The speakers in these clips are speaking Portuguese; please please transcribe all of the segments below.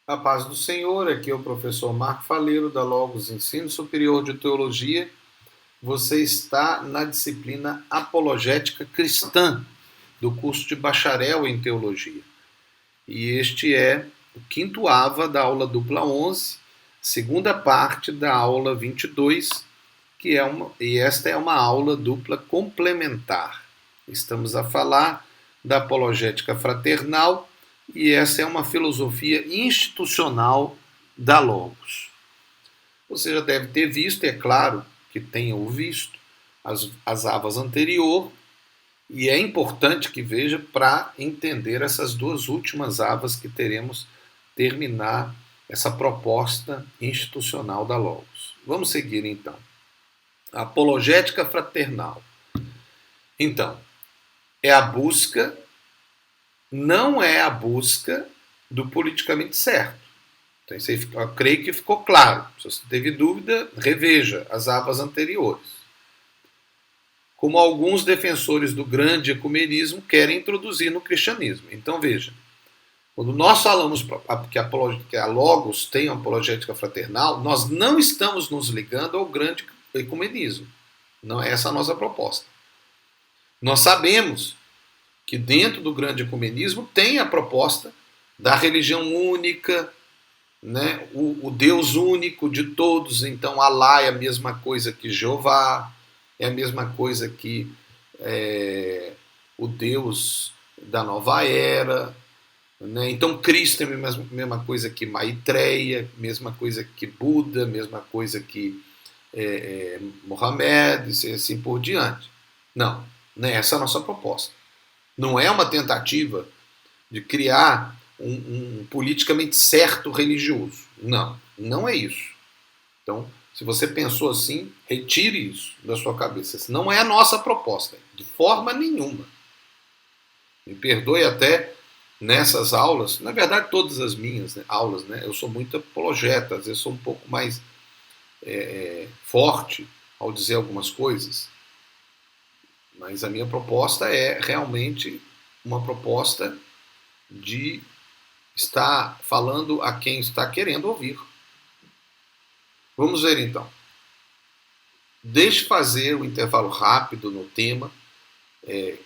A paz do Senhor, aqui é o professor Marco Faleiro, da Logos Ensino Superior de Teologia. Você está na disciplina Apologética Cristã, do curso de bacharel em Teologia. E este é o quinto AVA da aula dupla 11, segunda parte da aula 22, e esta é uma aula dupla complementar. Estamos a falar da apologética fraternal, e essa é uma filosofia institucional da Logos. Você já deve ter visto, é claro que tenha o visto, as avas anterior, e é importante que veja para entender essas duas últimas avas que teremos terminar essa proposta institucional da Logos. Vamos seguir então. A apologética fraternal. Então, é a busca, não é a busca do politicamente certo. Então, isso aí, eu creio que ficou claro. Se você teve dúvida, reveja as avas anteriores. Como alguns defensores do grande ecumenismo querem introduzir no cristianismo. Então, veja, quando nós falamos que a Logos tem uma apologética fraternal, nós não estamos nos ligando ao grande ecumenismo. Não é essa a nossa proposta. Nós sabemos que dentro do grande ecumenismo tem a proposta da religião única, né? O Deus único de todos. Então Alá é a mesma coisa que Jeová, é a mesma coisa que o Deus da nova era, né? Então Cristo é a mesma coisa que Maitreya, mesma coisa que Buda, mesma coisa que Mohamed, e assim por diante. Não, né? Essa é a nossa proposta. Não é uma tentativa de criar um politicamente certo religioso. Não, não é isso. Então, se você pensou assim, retire isso da sua cabeça. Essa não é a nossa proposta, de forma nenhuma. Me perdoe até nessas aulas, na verdade todas as minhas aulas, né, eu sou muito apologeta, às vezes sou um pouco mais forte ao dizer algumas coisas, mas a minha proposta é realmente uma proposta de estar falando a quem está querendo ouvir. Vamos ver então. Deixe fazer o intervalo rápido no tema,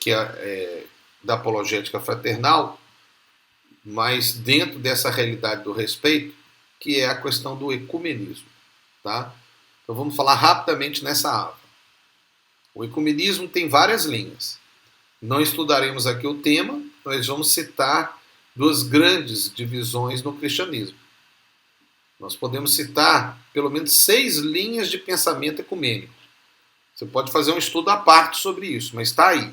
que é da apologética fraternal, mas dentro dessa realidade do respeito, que é a questão do ecumenismo. Tá? Então vamos falar rapidamente nessa aba. O ecumenismo tem várias linhas. Não estudaremos aqui o tema, mas vamos citar duas grandes divisões no cristianismo. Nós podemos citar pelo menos 6 linhas de pensamento ecumênico. Você pode fazer um estudo à parte sobre isso, mas está aí.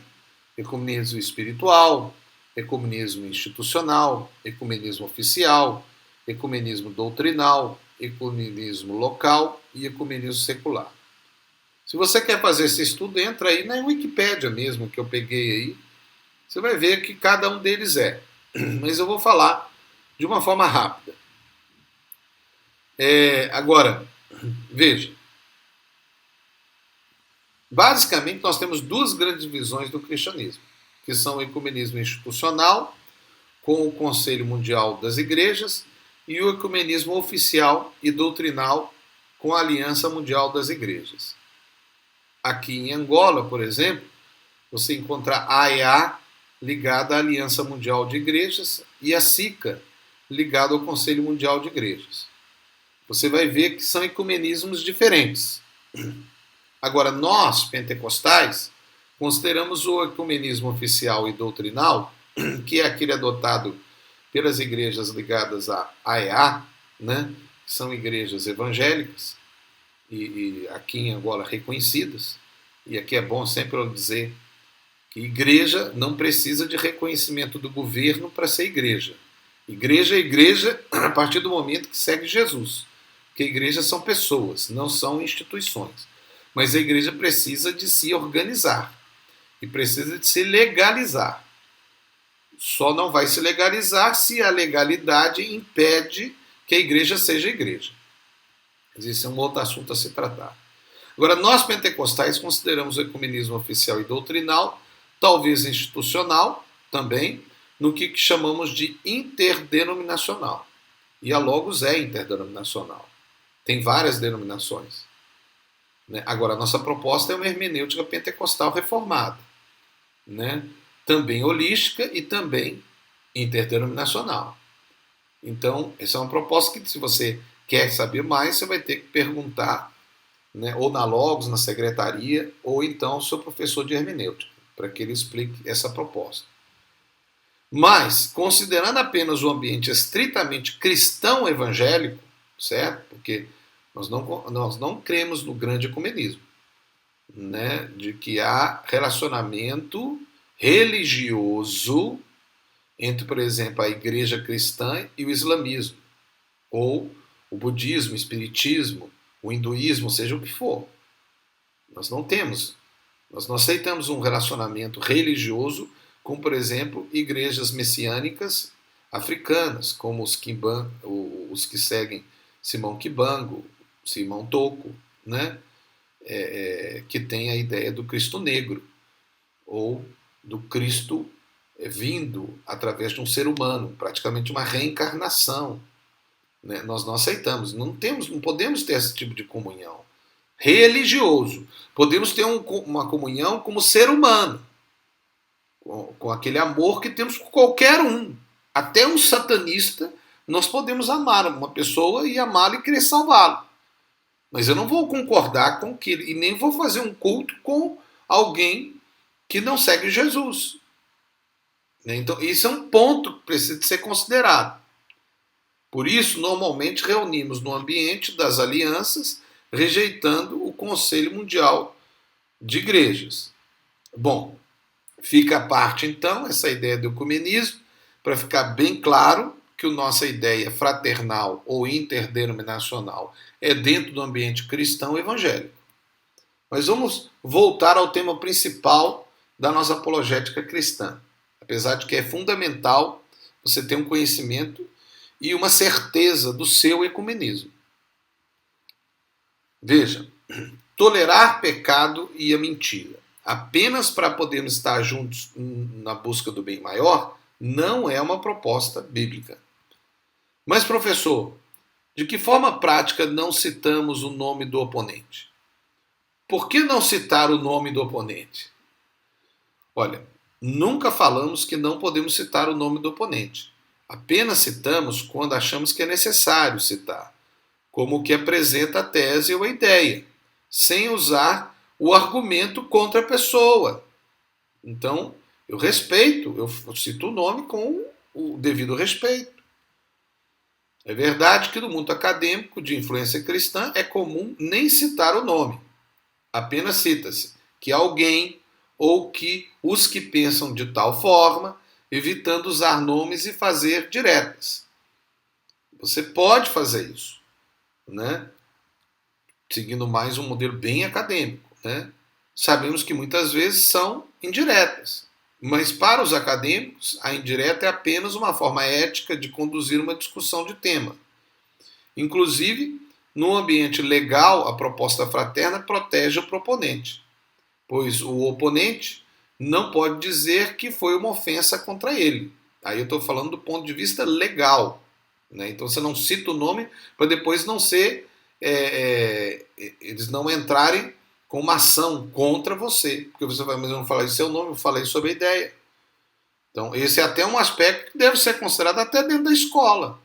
Ecumenismo espiritual, ecumenismo institucional, ecumenismo oficial, ecumenismo doutrinal, ecumenismo local e ecumenismo secular. Se você quer fazer esse estudo, entra aí na Wikipédia mesmo, que eu peguei aí. Você vai ver que cada um deles é. Mas eu vou falar de uma forma rápida. Agora, veja. Basicamente, nós temos duas grandes divisões do cristianismo, que são o ecumenismo institucional, com o Conselho Mundial das Igrejas, e o ecumenismo oficial e doutrinal, com a Aliança Mundial das Igrejas. Aqui em Angola, por exemplo, você encontra a AEA ligada à Aliança Mundial de Igrejas e a SICA ligada ao Conselho Mundial de Igrejas. Você vai ver que são ecumenismos diferentes. Agora, nós, pentecostais, consideramos o ecumenismo oficial e doutrinal, que é aquele adotado pelas igrejas ligadas à AEA, né, que são igrejas evangélicas, e aqui em Angola reconhecidas, e aqui é bom sempre eu dizer que igreja não precisa de reconhecimento do governo para ser igreja. Igreja é igreja a partir do momento que segue Jesus, porque igrejas são pessoas, não são instituições. Mas a igreja precisa de se organizar e precisa de se legalizar. Só não vai se legalizar se a legalidade impede que a igreja seja igreja. Esse é um outro assunto a se tratar. Agora, nós pentecostais consideramos o ecumenismo oficial e doutrinal, talvez institucional também, no que chamamos de interdenominacional. E a Logos é interdenominacional. Tem várias denominações. Né? Agora, a nossa proposta é uma hermenêutica pentecostal reformada. Né? Também holística e também interdenominacional. Então, essa é uma proposta que, se você quer saber mais, você vai ter que perguntar, né, ou na Logos, na secretaria, ou então ao seu professor de hermenêutica, para que ele explique essa proposta. Mas, considerando apenas o ambiente estritamente cristão evangélico, certo? Porque nós não cremos no grande ecumenismo, né? De que há relacionamento religioso entre, por exemplo, a igreja cristã e o islamismo, ou o budismo, o espiritismo, o hinduísmo, seja o que for. Nós não temos, nós não aceitamos um relacionamento religioso com, por exemplo, igrejas messiânicas africanas, como os que seguem Simão Kibango, Simão Toko, né? Que tem a ideia do Cristo negro, ou do Cristo vindo através de um ser humano, praticamente uma reencarnação. Né? Nós não aceitamos, não podemos ter esse tipo de comunhão religioso. Podemos ter uma comunhão como ser humano, com aquele amor que temos com qualquer um. Até um satanista, nós podemos amar uma pessoa e amá-lo e querer salvá-lo. Mas eu não vou concordar com que e nem vou fazer um culto com alguém que não segue Jesus. Então, isso é um ponto que precisa ser considerado. Por isso, normalmente reunimos no ambiente das alianças, rejeitando o Conselho Mundial de Igrejas. Bom, fica à parte, então, essa ideia do ecumenismo, para ficar bem claro que a nossa ideia fraternal ou interdenominacional é dentro do ambiente cristão evangélico. Mas vamos voltar ao tema principal da nossa apologética cristã. Apesar de que é fundamental você ter um conhecimento e uma certeza do seu ecumenismo. Veja, tolerar pecado e a mentira apenas para podermos estar juntos na busca do bem maior não é uma proposta bíblica. Mas, professor, de que forma prática não citamos o nome do oponente? Por que não citar o nome do oponente? Olha, nunca falamos que não podemos citar o nome do oponente. Apenas citamos quando achamos que é necessário citar, como o que apresenta a tese ou a ideia, sem usar o argumento contra a pessoa. Então, eu respeito, eu cito o nome com o devido respeito. É verdade que no mundo acadêmico de influência cristã é comum nem citar o nome. Apenas cita-se que alguém ou que os que pensam de tal forma, evitando usar nomes e fazer diretas. Você pode fazer isso, né? Seguindo mais um modelo bem acadêmico, né? Sabemos que muitas vezes são indiretas, mas para os acadêmicos a indireta é apenas uma forma ética de conduzir uma discussão de tema. Inclusive, no ambiente legal, a proposta fraterna protege o proponente, pois o oponente não pode dizer que foi uma ofensa contra ele. Aí eu estou falando do ponto de vista legal. Né? Então você não cita o nome para depois não ser... eles não entrarem com uma ação contra você. Porque você vai, mas eu não falei seu nome, eu falei sobre a ideia. Então esse é até um aspecto que deve ser considerado até dentro da escola.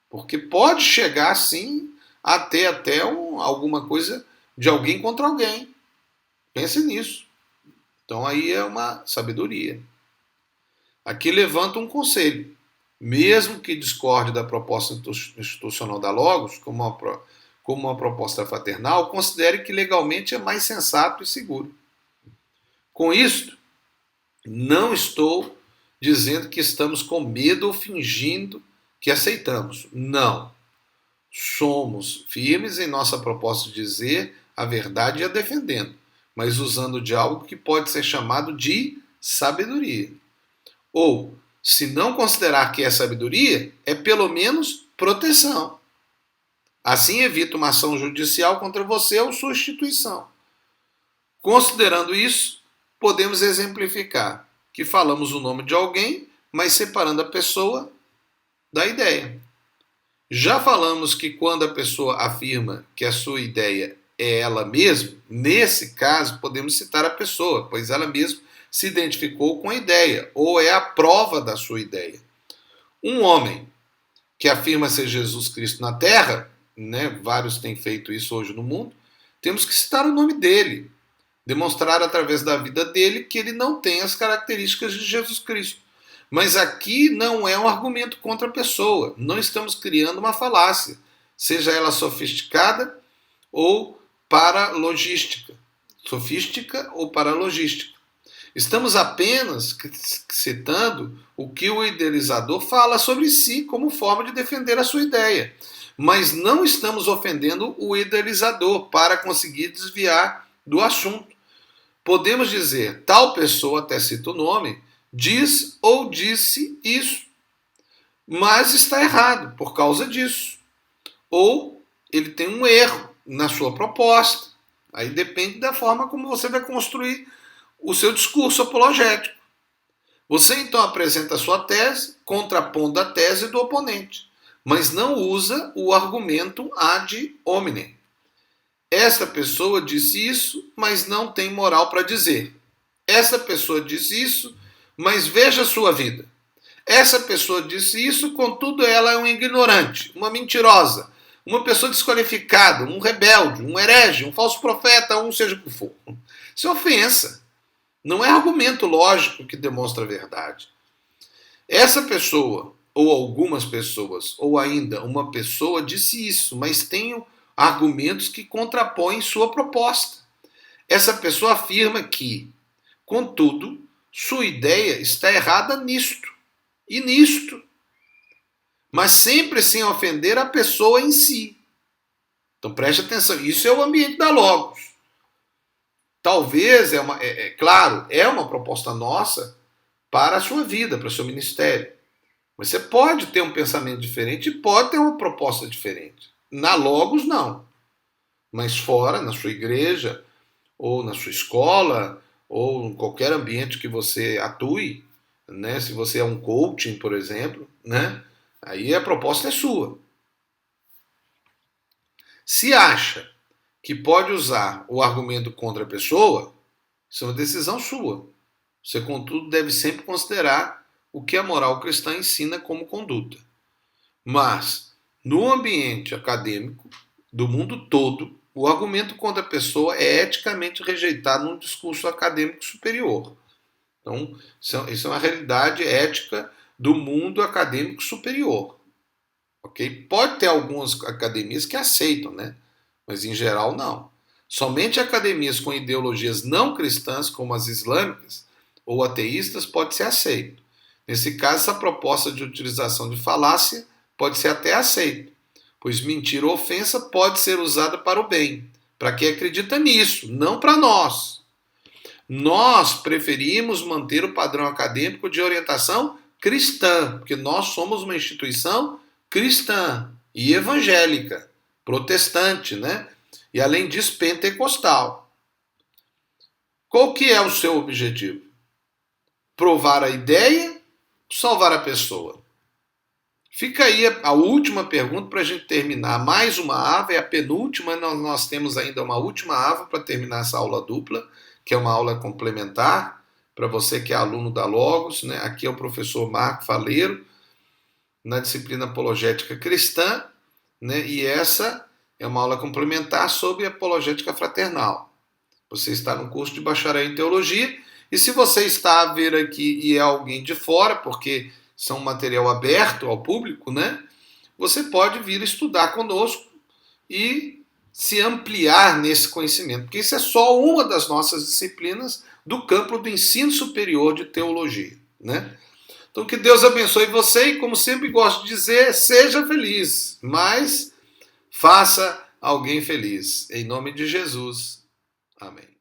Porque pode chegar, sim, a ter até alguma coisa de alguém contra alguém. Pense nisso. Então aí é uma sabedoria. Aqui levanta um conselho. Mesmo que discorde da proposta institucional da Logos, como uma proposta fraternal, considere que legalmente é mais sensato e seguro. Com isto, não estou dizendo que estamos com medo ou fingindo que aceitamos. Não. Somos firmes em nossa proposta de dizer a verdade e a defendendo, mas usando de algo que pode ser chamado de sabedoria. Ou, se não considerar que é sabedoria, é pelo menos proteção. Assim evita uma ação judicial contra você ou sua instituição. Considerando isso, podemos exemplificar que falamos o nome de alguém, mas separando a pessoa da ideia. Já falamos que quando a pessoa afirma que a sua ideia é ela mesma, nesse caso podemos citar a pessoa, pois ela mesma se identificou com a ideia, ou é a prova da sua ideia. Um homem que afirma ser Jesus Cristo na Terra, né, vários têm feito isso hoje no mundo, temos que citar o nome dele, demonstrar através da vida dele que ele não tem as características de Jesus Cristo. Mas aqui não é um argumento contra a pessoa, não estamos criando uma falácia, seja ela sofisticada ou paralogística. Sofística ou paralogística. Estamos apenas citando o que o idealizador fala sobre si como forma de defender a sua ideia. Mas não estamos ofendendo o idealizador para conseguir desviar do assunto. Podemos dizer, tal pessoa, até cita o nome, diz ou disse isso, mas está errado por causa disso. Ou ele tem um erro na sua proposta. Aí depende da forma como você vai construir o seu discurso apologético. Você então apresenta a sua tese, contrapondo a tese do oponente, mas não usa o argumento ad hominem. Esta pessoa disse isso, mas não tem moral para dizer. Essa pessoa disse isso, mas veja a sua vida. Essa pessoa disse isso, contudo ela é um ignorante, uma mentirosa, uma pessoa desqualificada, um rebelde, um herege, um falso profeta, um seja o que for. Isso é ofensa. Não é argumento lógico que demonstra a verdade. Essa pessoa, ou algumas pessoas, ou ainda uma pessoa disse isso, mas tem argumentos que contrapõem sua proposta. Essa pessoa afirma que, contudo, sua ideia está errada nisto e nisto, mas sempre sem ofender a pessoa em si. Então preste atenção, isso é o ambiente da Logos. Talvez, claro, é uma proposta nossa para a sua vida, para o seu ministério. Mas você pode ter um pensamento diferente e pode ter uma proposta diferente. Na Logos, não. Mas fora, na sua igreja, ou na sua escola, ou em qualquer ambiente que você atue, né? Se você é um coaching, por exemplo, né? Aí a proposta é sua. Se acha que pode usar o argumento contra a pessoa, isso é uma decisão sua. Você, contudo, deve sempre considerar o que a moral cristã ensina como conduta. Mas, no ambiente acadêmico do mundo todo, o argumento contra a pessoa é eticamente rejeitado num discurso acadêmico superior. Então, isso é uma realidade ética do mundo acadêmico superior. Okay? Pode ter algumas academias que aceitam, né? Mas em geral não. Somente academias com ideologias não cristãs, como as islâmicas ou ateístas, pode ser aceito. Nesse caso, essa proposta de utilização de falácia pode ser até aceita, pois mentira ou ofensa pode ser usada para o bem, para quem acredita nisso, não para nós. Nós preferimos manter o padrão acadêmico de orientação cristã, porque nós somos uma instituição cristã e evangélica, protestante, né? E além disso, pentecostal. Qual que é o seu objetivo? Provar a ideia, salvar a pessoa? Fica aí a última pergunta para a gente terminar. Mais uma ava, é a penúltima, nós temos ainda uma última ava para terminar essa aula dupla, que é uma aula complementar, para você que é aluno da Logos, né? Aqui é o professor Marco Faleiro, na disciplina Apologética Cristã, né? E essa é uma aula complementar sobre apologética fraternal. Você está no curso de bacharel em teologia, e se você está a ver aqui e é alguém de fora, porque são material aberto ao público, né? Você pode vir estudar conosco e se ampliar nesse conhecimento, porque isso é só uma das nossas disciplinas do campo do ensino superior de teologia, né? Então que Deus abençoe você e, como sempre gosto de dizer, seja feliz, mas faça alguém feliz. Em nome de Jesus. Amém.